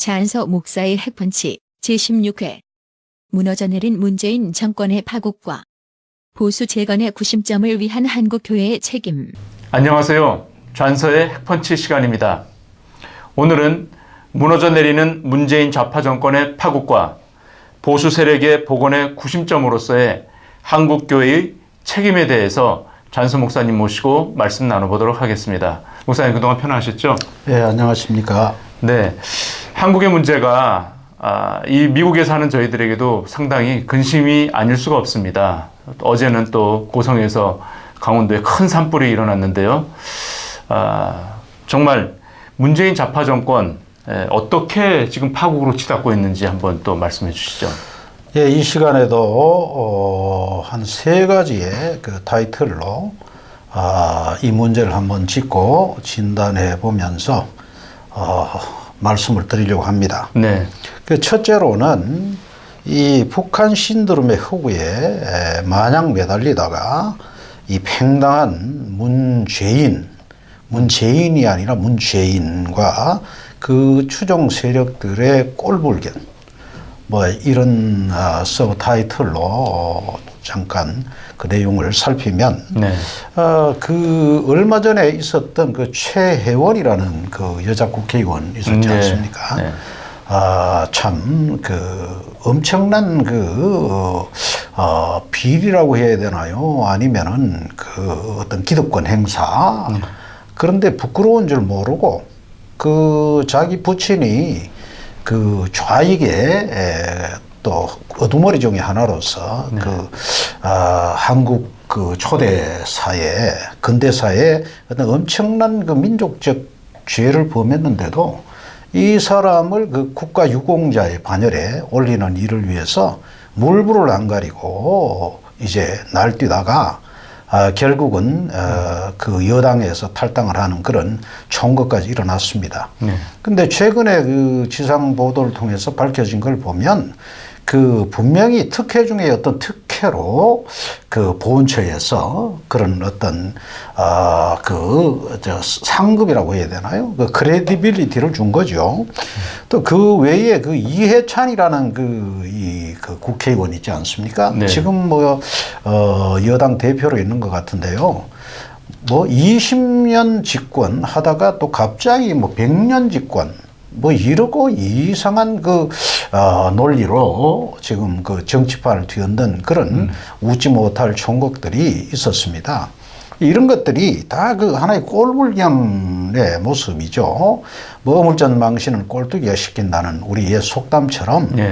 차한서 목사의 핵펀치 제16회. 무너져 내린 문재인 정권의 파국과 보수 재건의 구심점을 위한 한국교회의 책임. 안녕하세요. 좌안서의 핵펀치 시간입니다. 오늘은 무너져 내리는 문재인 좌파 정권의 파국과 보수 세력의 복원의 구심점으로서의 한국교회의 책임에 대해서 좌안서 목사님 모시고 말씀 나눠보도록 하겠습니다. 목사님 그동안 편하셨죠? 네, 안녕하십니까. 네, 한국의 문제가 이 미국에 사는 저희들에게도 상당히 근심이 아닐 수가 없습니다. 어제는 또 고성에서 강원도에 큰 산불이 일어났는데요. 정말 문재인 좌파 정권 어떻게 지금 파국으로 치닫고 있는지 한번 또 말씀해 주시죠. 예, 이 시간에도 한 세 가지의 그 타이틀로 이 문제를 한번 짚고 진단해 보면서 말씀을 드리려고 합니다. 네. 그 첫째로는 이 북한 신드롬의 허구에 마냥 매달리다가 이 팽당한 문재인이 아니라 문죄인과 그 추종 세력들의 꼴불견, 뭐 이런 서브 타이틀로 잠깐 그 내용을 살피면, 네. 그 얼마 전에 있었던 그 최혜원이라는 그 여자 국회의원 있었지 않습니까? 네. 참 그 엄청난 그 비리라고 해야 되나요? 아니면은 그 어떤 기득권 행사. 그런데 부끄러운 줄 모르고 그 자기 부친이 그 좌익의 또 어두머리 중에 하나로서 그 한국 그 초대사회, 근대사에 어떤 엄청난 그 민족적 죄를 범했는데도 이 사람을 그 국가 유공자의 반열에 올리는 일을 위해서 물불을 안 가리고 이제 날뛰다가 결국은 그 여당에서 탈당을 하는 그런 총거까지 일어났습니다. 근데 최근에 그 지상 보도를 통해서 밝혀진 걸 보면 그 분명히 특혜 중에 어떤 특혜로 그 보훈처에서 그런 어떤 상급이라고 해야 되나요? 그 크레디빌리티를 준 거죠. 또 그 외에 그 이해찬이라는 그 국회의원 있지 않습니까? 네. 지금 뭐 여당 대표로 있는 것 같은데요. 뭐 20년 집권 하다가 또 갑자기 뭐 100년 집권 뭐 이러고 이상한 그 논리로 지금 그 정치판을 뒤흔든 그런 웃지 못할 총각들이 있었습니다. 이런 것들이 다 그 하나의 꼴불견의 모습이죠. 머물전 망신을 꼴뚜기가 시킨다는 우리의 속담처럼. 네.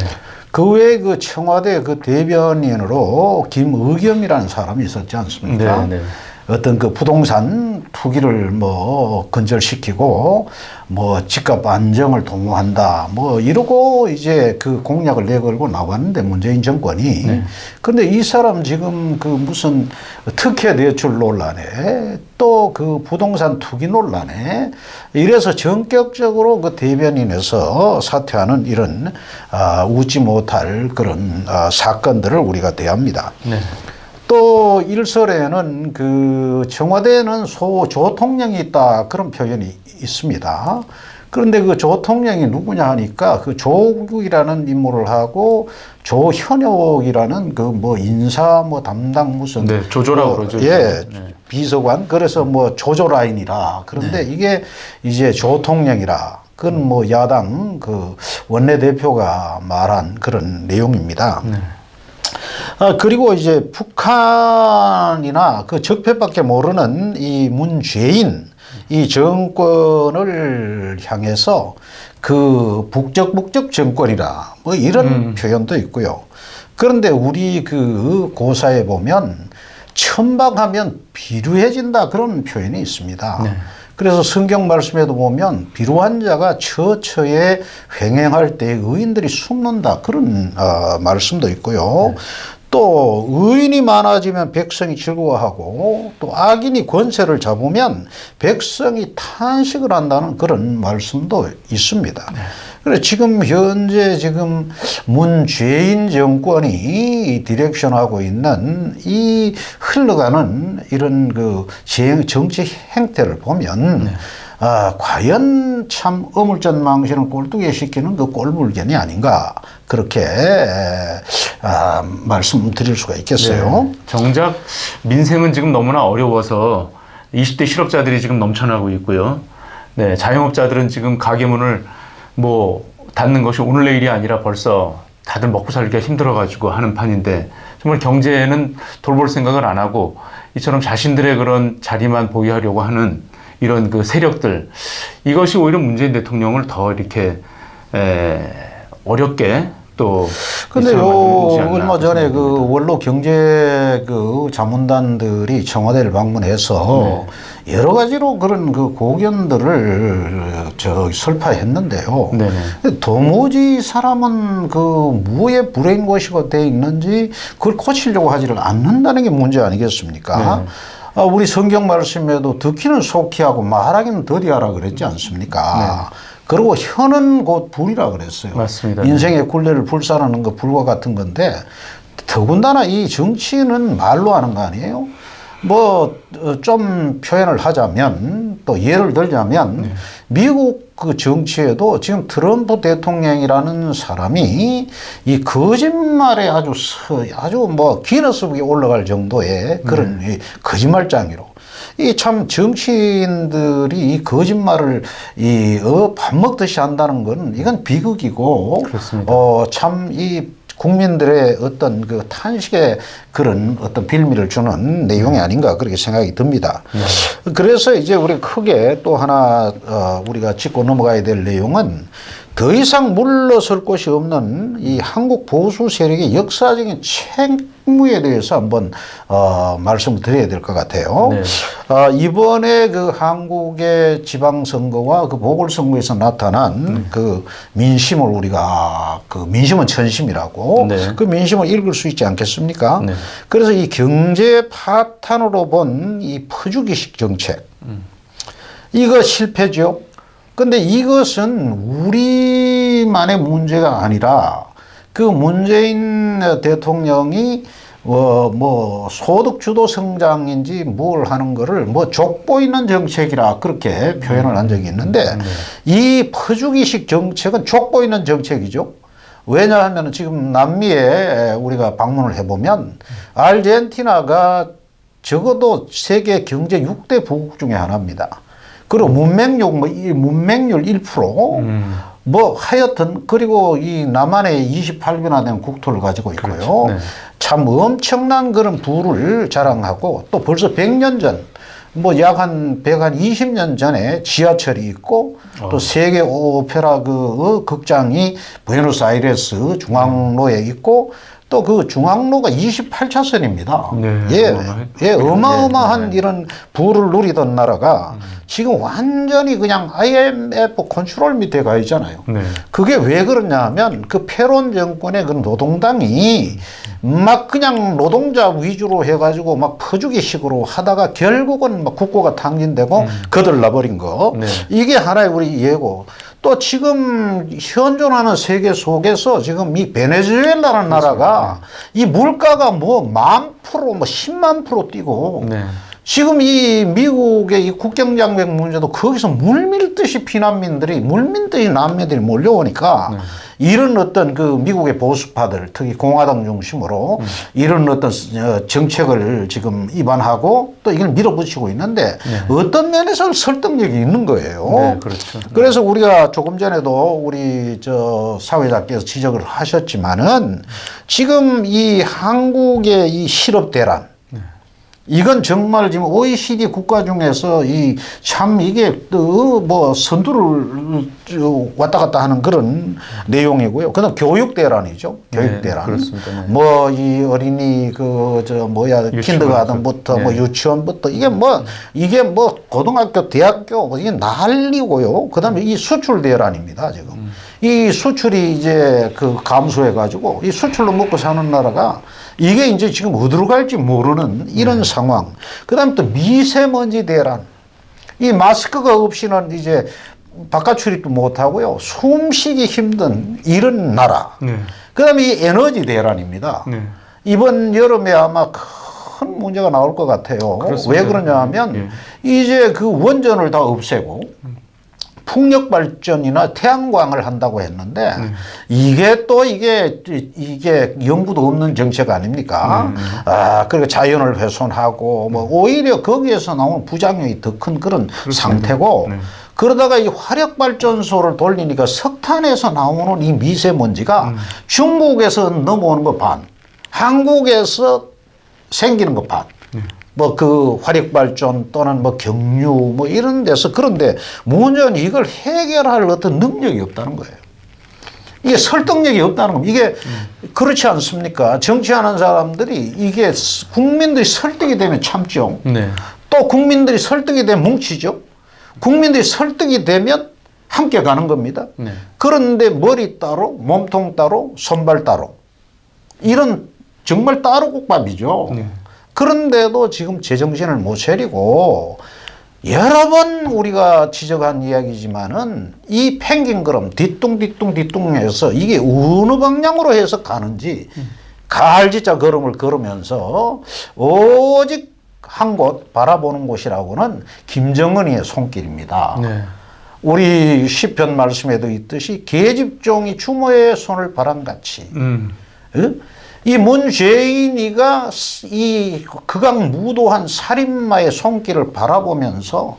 그 외에 그 청와대 그 대변인으로 김의겸이라는 사람이 있었지 않습니까? 네, 네. 어떤 그 부동산 투기를 뭐 건절시키고 뭐 집값 안정을 도모한다 뭐 이러고 이제 그 공약을 내걸고 나왔는데 문재인 정권이. 네. 그런데 이 사람 지금 그 무슨 특혜 대출 논란에 또 그 부동산 투기 논란에 이래서 전격적으로 그 대변인에서 사퇴하는 이런 웃지 못할 그런 사건들을 우리가 대합니다. 네. 또 일설에는 그 청와대에는 조통령이 있다 그런 표현이 있습니다. 그런데 그 조통령이 누구냐 하니까 그 조국이라는 인물을 하고 조현옥이라는 그 뭐 인사 뭐 담당 무슨 조조라고 그러죠. 예, 비서관. 그래서 뭐 조조라인이라. 그런데 이게 이제 조통령이라. 그건 뭐 야당 그 원내대표가 말한 그런 내용입니다. 그리고 이제 북한이나 그 적폐밖에 모르는 이 문죄인, 이 정권을 향해서 그 북적 정권이라 뭐 이런 표현도 있고요. 그런데 우리 그 고사에 보면 천박하면 비루해진다 그런 표현이 있습니다. 네. 그래서 성경 말씀에도 보면 비루한 자가 처처에 횡행할 때 의인들이 숨는다 그런 말씀도 있고요. 또 의인이 많아지면 백성이 즐거워하고 또 악인이 권세를 잡으면 백성이 탄식을 한다는 그런 말씀도 있습니다. 그래서 지금 현재 지금 문죄인 정권이 디렉션하고 있는 이 흘러가는 이런 그 정치 행태를 보면 과연 참 어물전 망신을 꼴뚜기에 시키는 그 꼴불견이 아닌가 그렇게 말씀드릴 수가 있겠어요. 네. 정작 민생은 지금 너무나 어려워서 20대 실업자들이 지금 넘쳐나고 있고요. 네, 자영업자들은 지금 가게 문을 뭐 닫는 것이 오늘 내일이 아니라 벌써 다들 먹고 살기가 힘들어가지고 하는 판인데 정말 경제는 돌볼 생각을 안 하고 이처럼 자신들의 그런 자리만 보유하려고 하는 이런 그 세력들, 이것이 오히려 문재인 대통령을 더 이렇게 어렵게 또. 근데 얼마 전에 그 원로 경제 그 자문단들이 청와대를 방문해서 여러 가지로 그런 그 고견들을 설파했는데요. 네네. 도무지 사람은 그 무의 불행것이가 돼 있는지 그걸 고치려고 하지를 않는다는 게 문제 아니겠습니까? 네. 우리 성경 말씀에도 듣기는 속히 하고 말하기는 더디하라 그랬지 않습니까? 네. 그리고 혀는 곧 불이라 그랬어요. 맞습니다. 인생의 굴레를 불사르는 것 불과 같은 건데 더군다나 이 정치는 말로 하는 거 아니에요? 뭐 좀 표현을 하자면 또 예를 들자면 미국 그 정치에도 지금 트럼프 대통령이라는 사람이 이 거짓말에 아주 뭐 기너스북에 올라갈 정도의 그런 거짓말장이로 이 참 정치인들이 이 거짓말을 밥 먹듯이 한다는 건 이건 비극이고 참 이 국민들의 어떤 그 탄식의 그런 어떤 빌미를 주는 내용이 아닌가 그렇게 생각이 듭니다. 그래서 이제 우리 크게 또 하나 우리가 짚고 넘어가야 될 내용은 더 이상 물러설 곳이 없는 이 한국 보수 세력의 역사적인 책무에 대해서 한번 말씀을 드려야 될 것 같아요. 네. 이번에 그 한국의 지방선거와 그 보궐선거에서 나타난 그 민심을 우리가 그 민심은 천심이라고 네. 그 민심을 읽을 수 있지 않겠습니까? 네. 그래서 이 경제 파탄으로 본 이 퍼주기식 정책 이거 실패죠. 근데 이것은 우리만의 문제가 아니라 그 문재인 대통령이 뭐 소득 주도 성장인지 뭘 하는 거를 뭐 족보이는 정책이라 그렇게 표현을 한 적이 있는데 이 퍼주기식 정책은 족보이는 정책이죠. 왜냐하면 지금 남미에 우리가 방문을 해보면 아르헨티나가 적어도 세계 경제 6대 부국 중에 하나입니다. 그리고 문맹률 1%, 뭐 하여튼 그리고 이 남한에 28개나 된 국토를 가지고 있고요. 그렇죠. 네. 참 엄청난 그런 부를 자랑하고 또 벌써 100년 전, 뭐 약 한 120년 전에 지하철이 있고 또 세계 오페라 그 극장이 부에노스아이레스 중앙로에 있고 또 그 중앙로가 28차선입니다. 네, 어마어마한 네. 이런 부를 누리던 나라가 지금 완전히 그냥 IMF 컨트롤 밑에 가 있잖아요. 네. 그게 왜 그러냐 하면 그 패론 정권의 그 노동당이 막 그냥 노동자 위주로 해가지고 막 퍼주기식으로 하다가 결국은 막 국고가 탕진되고 거들나버린 거. 네. 이게 하나의 우리 예고. 또 지금 현존하는 세계 속에서 지금 이 베네수엘라라는 나라가 이 물가가 뭐 10,000%, 뭐 100,000% 뛰고 네. 지금 이 미국의 이 국경장벽 문제도 거기서 물밀듯이 피난민들이 물밀듯이 난민들이 몰려오니까 네. 이런 어떤 그 미국의 보수파들 특히 공화당 중심으로 이런 어떤 정책을 지금 입안하고 또 이걸 밀어붙이고 있는데 네. 어떤 면에서는 설득력이 있는 거예요. 네, 그렇죠. 그래서 우리가 조금 전에도 우리 사회자께서 지적을 하셨지만은 지금 이 한국의 이 실업 대란 이건 정말 지금 OECD 국가 중에서 참 이게 뭐 선두를 왔다 갔다 하는 그런 내용이고요. 그다음 교육 대란이죠. 교육 대란. 네, 그렇습니다. 네. 뭐 이 어린이 킨더가든부터 네. 뭐 유치원부터 이게 뭐 고등학교, 대학교 이게 난리고요. 그다음에 이 수출 대란입니다. 지금 이 수출이 이제 그 감소해 가지고 이 수출로 먹고 사는 나라가 이게 이제 지금 어디로 갈지 모르는 이런 상황. 그 다음에 또 미세먼지 대란. 이 마스크가 없이는 이제 바깥 출입도 못하고요. 숨쉬기 힘든 이런 나라. 네. 그 다음에 이 에너지 대란입니다. 네. 이번 여름에 아마 큰 문제가 나올 것 같아요. 그렇습니다. 왜 그러냐 하면 이제 그 원전을 다 없애고 풍력 발전이나 태양광을 한다고 했는데 이게 또 이게 연구도 없는 정책 아닙니까? 그리고 자연을 훼손하고 뭐 오히려 거기에서 나오는 부작용이 더 큰 그런 상태고 그러다가 이 화력 발전소를 돌리니까 석탄에서 나오는 이 미세먼지가 중국에서 넘어오는 거 반, 한국에서 생기는 거 반. 뭐 그 화력발전 또는 뭐 경유 뭐 이런 데서 그런데 문제는 이걸 해결할 어떤 능력이 없다는 거예요. 이게 설득력이 없다는 겁니다. 이게 그렇지 않습니까? 정치하는 사람들이 이게 국민들이 설득이 되면 참죠. 네. 또 국민들이 설득이 되면 뭉치죠. 국민들이 설득이 되면 함께 가는 겁니다. 네. 그런데 머리 따로 몸통 따로 손발 따로 이런 정말 따로국밥이죠. 네. 그런데도 지금 제정신을 못 차리고 여러 번 우리가 지적한 이야기지만은 이 펭귄걸음 뒤뚱뒤뚱해서 이게 어느 방향으로 해서 가는지 갈지자 걸음을 걸으면서 오직 한 곳 바라보는 곳이라고는 김정은이의 손길입니다. 네. 우리 시편 말씀에도 있듯이 계집종이 주모의 손을 바람같이 이 문재인이가 이 극악무도한 살인마의 손길을 바라보면서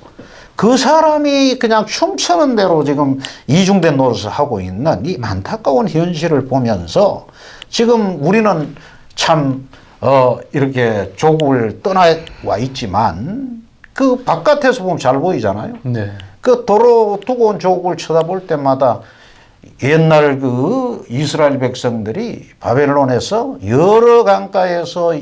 그 사람이 그냥 춤추는 대로 지금 이중된 노릇을 하고 있는 이 안타까운 현실을 보면서 지금 우리는 참 이렇게 조국을 떠나와 있지만 그 바깥에서 보면 잘 보이잖아요. 네. 그 도로 두고 온 조국을 쳐다볼 때마다 옛날 그 이스라엘 백성들이 바벨론에서 여러 강가에서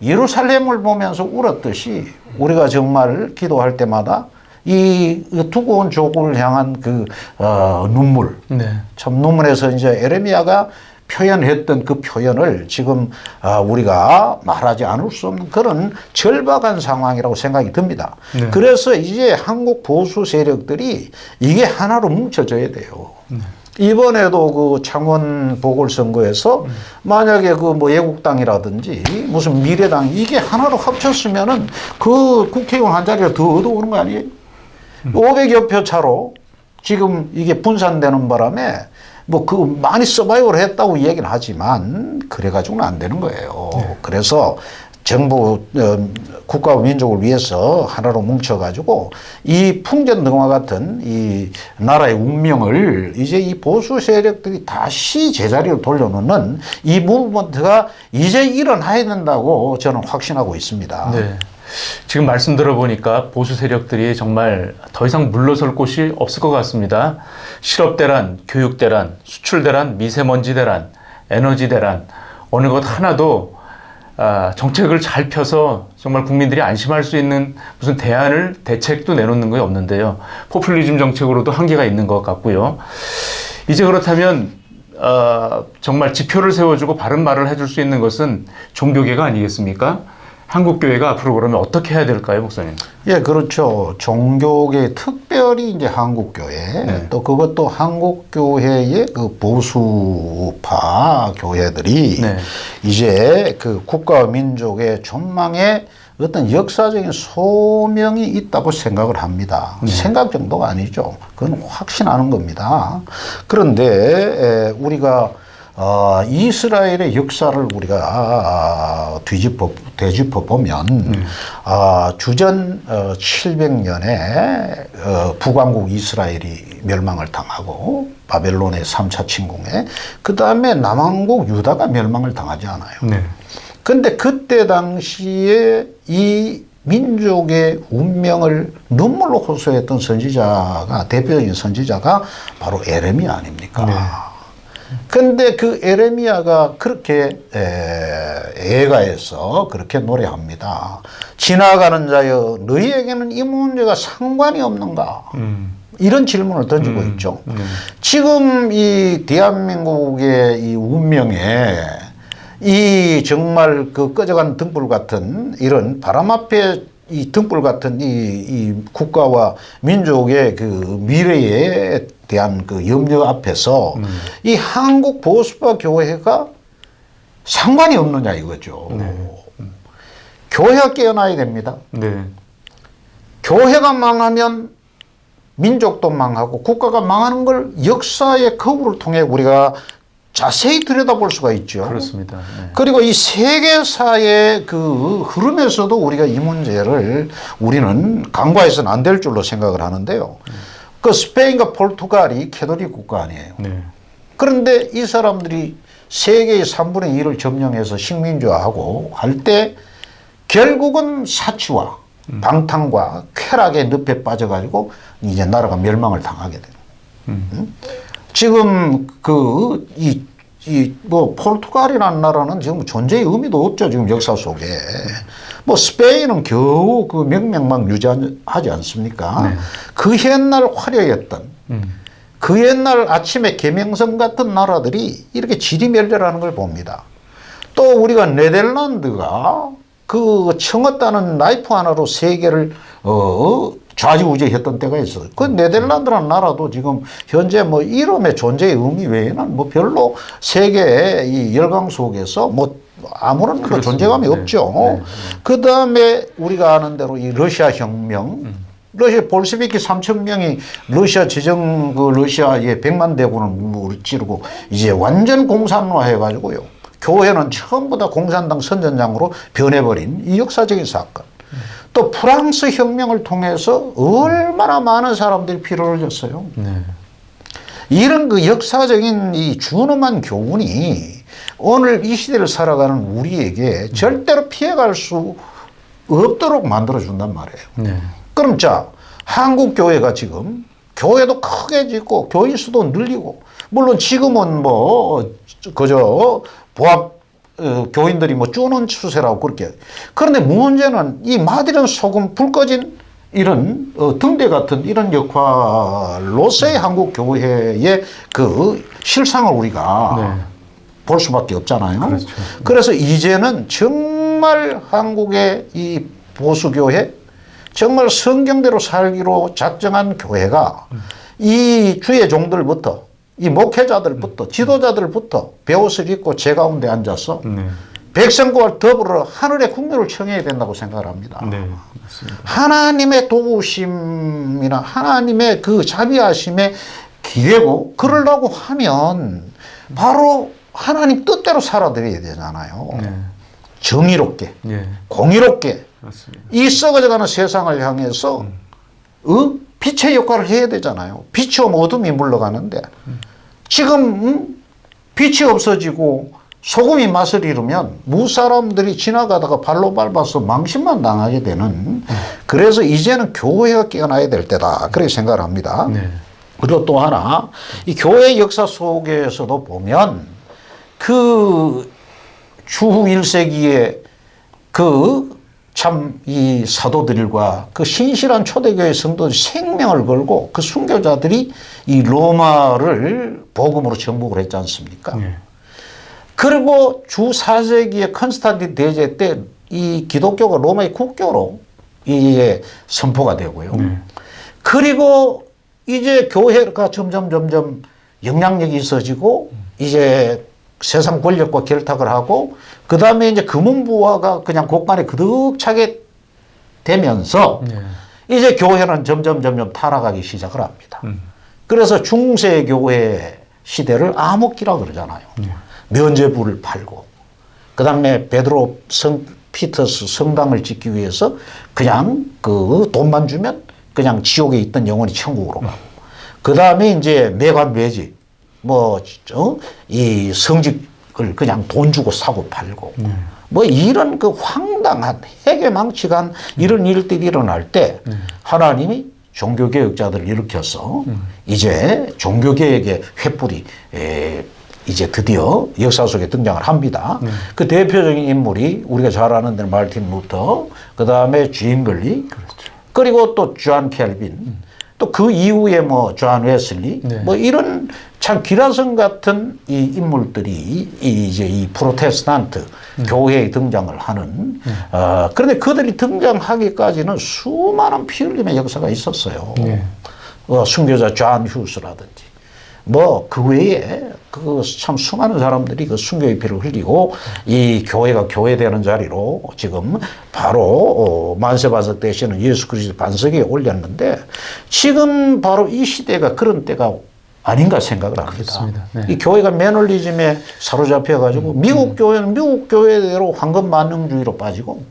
예루살렘을 보면서 울었듯이 우리가 정말 기도할 때마다 이 두고 온 조국을 향한 그 눈물, 네. 참 눈물에서 이제 에레미야가 표현했던 그 표현을 지금 우리가 말하지 않을 수 없는 그런 절박한 상황이라고 생각이 듭니다. 네. 그래서 이제 한국 보수 세력들이 이게 하나로 뭉쳐져야 돼요. 이번에도 그 창원 보궐선거에서 만약에 그 뭐 애국당이라든지 무슨 미래당 이게 하나로 합쳤으면은 그 국회의원 한 자리가 더 얻어오는 거 아니에요? 500여 표 차로 지금 이게 분산되는 바람에 뭐 그 많이 서바이벌 했다고 이야기는 하지만 그래가지고는 안 되는 거예요. 그래서 정부 국가와 민족을 위해서 하나로 뭉쳐가지고 이 풍전등화 같은 이 나라의 운명을 이제 이 보수 세력들이 다시 제자리로 돌려놓는 이 무브먼트가 이제 일어나야 된다고 저는 확신하고 있습니다. 네. 지금 말씀 들어보니까 보수 세력들이 정말 더 이상 물러설 곳이 없을 것 같습니다. 실업 대란, 교육 대란, 수출 대란, 미세먼지 대란, 에너지 대란 어느 것 하나도 정책을 잘 펴서 정말 국민들이 안심할 수 있는 무슨 대책도 내놓는 게 없는데요. 포퓰리즘 정책으로도 한계가 있는 것 같고요. 이제 그렇다면 정말 지표를 세워주고 바른 말을 해줄 수 있는 것은 종교계가 아니겠습니까? 한국교회가 앞으로 그러면 어떻게 해야 될까요, 목사님? 예, 그렇죠. 종교계 특별히 이제 한국교회, 네. 또 그것도 한국교회의 그 보수파 교회들이 네. 이제 그 국가와 민족의 전망에 어떤 역사적인 소명이 있다고 생각을 합니다. 생각 정도가 아니죠. 그건 확신하는 겁니다. 그런데 우리가 이스라엘의 역사를 우리가 되짚어 보면 주전 700년에 북왕국 이스라엘이 멸망을 당하고 바벨론의 3차 침공에 그 다음에 남왕국 유다가 멸망을 당하지 않아요. 네. 근데 그때 당시에 이 민족의 운명을 눈물로 호소했던 선지자가 대표적인 선지자가 바로 에레미야 아닙니까? 네. 근데 그 에레미야가 그렇게 애가해서 그렇게 노래합니다. 지나가는 자여 너희에게는 이 문제가 상관이 없는가? 이런 질문을 던지고 있죠. 지금 이 대한민국의 이 운명에 이 정말 그 꺼져간 등불 같은 이런 바람 앞에 이 등불 같은 이 국가와 민족의 그 미래에 대한 그 염려 앞에서 이 한국 보수파 교회가 상관이 없느냐 이거죠. 교회가 깨어나야 됩니다. 네. 교회가 망하면 민족도 망하고 국가가 망하는 걸 역사의 거울을 통해 우리가 자세히 들여다볼 수가 있죠. 그렇습니다. 네. 그리고 이 세계사의 그 흐름에서도 우리가 이 문제를 우리는 간과해서는 안 될 줄로 생각을 하는데요. 그 스페인과 포르투갈이 캐톨릭 국가 아니에요. 네. 그런데 이 사람들이 세계의 3분의 1을 점령해서 식민지화하고 할 때 결국은 사치와 방탕과 쾌락의 늪에 빠져가지고 이제 나라가 멸망을 당하게 돼요. 지금 뭐 포르투갈이라는 나라는 지금 존재의 의미도 없죠. 지금 역사 속에. 뭐 스페인은 겨우 그 명맥만 유지하지 않습니까? 네. 그 옛날 화려했던 그 옛날 아침의 계명성 같은 나라들이 이렇게 지리멸렬하는 걸 봅니다. 또 우리가 네덜란드가 그 청었다는 나이프 하나로 세계를 좌지우지했던 때가 있어요. 그 네덜란드라는 나라도 지금 현재 뭐 이름의 존재의 의미 외에는 뭐 별로 세계의 이 열강 속에서 뭐 아무런 그 존재감이 없죠. 네. 그 다음에 우리가 아는 대로 이 러시아 혁명, 러시아 볼셰비키 3,000명이 러시아 지정 그 러시아의 100만 대군을 무찌르고 이제 완전 공산화 해가지고요. 교회는 전부 다 공산당 선전장으로 변해버린 이 역사적인 사건. 또 프랑스 혁명을 통해서 얼마나 많은 사람들이 피를 흘렸어요. 네. 이런 그 역사적인 이 준엄한 교훈이 오늘 이 시대를 살아가는 우리에게 절대로 피해갈 수 없도록 만들어준단 말이에요. 네. 그럼 자, 한국 교회가 지금 교회도 크게 짓고 교인 수도 늘리고 물론 지금은 뭐 그저 보합 교인들이 뭐 쪼는 추세라고 그렇게. 그런데 문제는 이 마디런 소금 불 꺼진 이런 등대 같은 이런 역할로서의 한국 교회의 그 실상을 우리가 네. 볼 수밖에 없잖아요. 그렇죠. 그래서 이제는 정말 한국의 이 보수교회 정말 성경대로 살기로 작정한 교회가 이 주의 종들부터 이 목회자들부터 지도자들부터 배옷을 입고 제 가운데 앉아서 네. 백성과 더불어 하늘의 국류를 청해야 된다고 생각을 합니다. 네. 맞습니다. 하나님의 도우심이나 하나님의 그 자비하심에 기대고 그러려고 하면 바로 하나님 뜻대로 살아드려야 되잖아요. 네. 정의롭게, 네. 공의롭게 맞습니다. 이 썩어져가는 세상을 향해서 빛의 역할을 해야 되잖아요. 빛이 오면 어둠이 물러가는데 지금 빛이 없어지고 소금이 맛을 잃으면 무사람들이 지나가다가 발로 밟아서 망신만 당하게 되는 그래서 이제는 교회가 깨어나야 될 때다 그렇게 생각을 합니다. 네. 그리고 또 하나 이 교회 역사 속에서도 보면 그 주후 1세기에 그 참 이 사도들과 그 신실한 초대교회 성도들이 생명을 걸고 그 순교자들이 이 로마를 복음으로 정복을 했지 않습니까? 네. 그리고 주 4세기의 컨스탄틴 대제 때 이 기독교가 로마의 국교로 이제 선포가 되고요. 네. 그리고 이제 교회가 점점 영향력이 있어지고 이제 세상 권력과 결탁을 하고 그 다음에 이제 금은부화가 그냥 곳간에 그득 차게 되면서 네. 이제 교회는 점점 타락하기 시작을 합니다. 그래서 중세교회 시대를 암흑기라 그러잖아요. 면죄부를 팔고 그 다음에 베드로 피터스 성당을 짓기 위해서 그냥 그 돈만 주면 그냥 지옥에 있던 영혼이 천국으로 가고 그 다음에 이제 매관매직 이 성직을 그냥 돈 주고 사고 팔고 뭐 이런 그 황당한 해괴망측한 이런 일들이 일어날 때 하나님이 종교개혁자들을 일으켜서 이제 종교개혁의 횃불이 이제 드디어 역사 속에 등장을 합니다. 그 대표적인 인물이 우리가 잘 아는 데는 마르틴 루터, 그 다음에 주인 글리, 그렇죠. 그리고 또 존 켈빈, 또 그 이후에 뭐 존 웨슬리, 네. 뭐 이런 참 기라성 같은 이 인물들이 이제 이 프로테스탄트 교회에 등장을 하는, 그런데 그들이 등장하기까지는 수많은 피 흘림의 역사가 있었어요. 네. 순교자 존 휴스라든지. 뭐 그 외에 그 참 수많은 사람들이 그 순교의 피를 흘리고 이 교회가 교회되는 자리로 지금 바로 만세반석 되시는 예수 그리스도 반석에 올렸는데 지금 바로 이 시대가 그런 때가 아닌가 생각을 합니다. 그렇습니다. 네. 이 교회가 매너리즘에 사로잡혀가지고 미국 교회는 미국 교회대로 황금 만능주의로 빠지고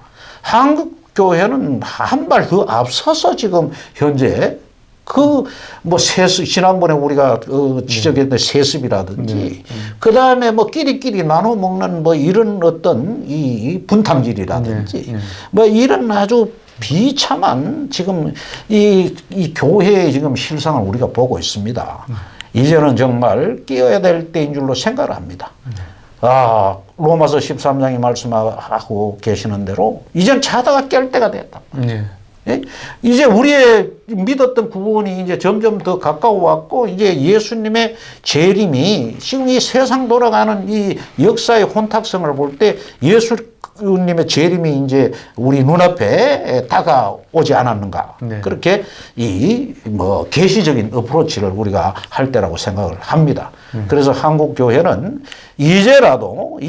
한국 교회는 한 발 더 앞서서 지금 현재 그 뭐 세습 지난번에 우리가 지적했던 세습이라든지 그 다음에 뭐 끼리끼리 나눠 먹는 뭐 이런 어떤 이 분탕질이라든지 뭐 이런 아주 비참한 지금 이 교회의 지금 실상을 우리가 보고 있습니다. 이제는 정말 깨어야 될 때인 줄로 생각을 합니다. 아, 로마서 13장이 말씀하고 계시는 대로 이젠 자다가 깰 때가 됐다. 예? 이제 우리의 믿었던 구원이 이제 점점 더 가까워 왔고 이제 예수님의 재림이 지금 이 세상 돌아가는 이 역사의 혼탁성을 볼 때 예수님의 재림이 이제 우리 눈앞에 다가오지 않았는가. 네. 그렇게 이 뭐 계시적인 어프로치를 우리가 할 때라고 생각을 합니다. 그래서 한국 교회는 이제라도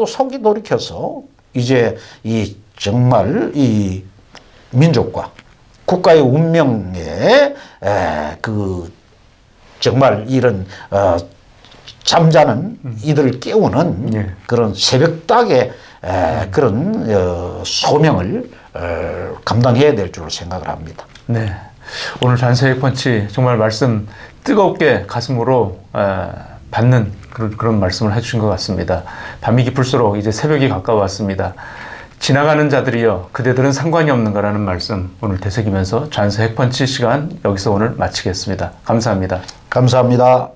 속이 돌이켜서 이제 이 정말 이 민족과 국가의 운명에 그 정말 이런 잠자는 이들을 깨우는 그런 새벽닭의 그런 소명을 감당해야 될 줄로 생각을 합니다. 네. 오늘 잔세의 펀치 정말 말씀 뜨겁게 가슴으로 받는 그런 말씀을 해주신 것 같습니다. 밤이 깊을수록 이제 새벽이 가까워왔습니다. 지나가는 자들이여 그대들은 상관이 없는가라는 말씀 오늘 되새기면서 잔세 핵펀치 시간 여기서 오늘 마치겠습니다. 감사합니다. 감사합니다.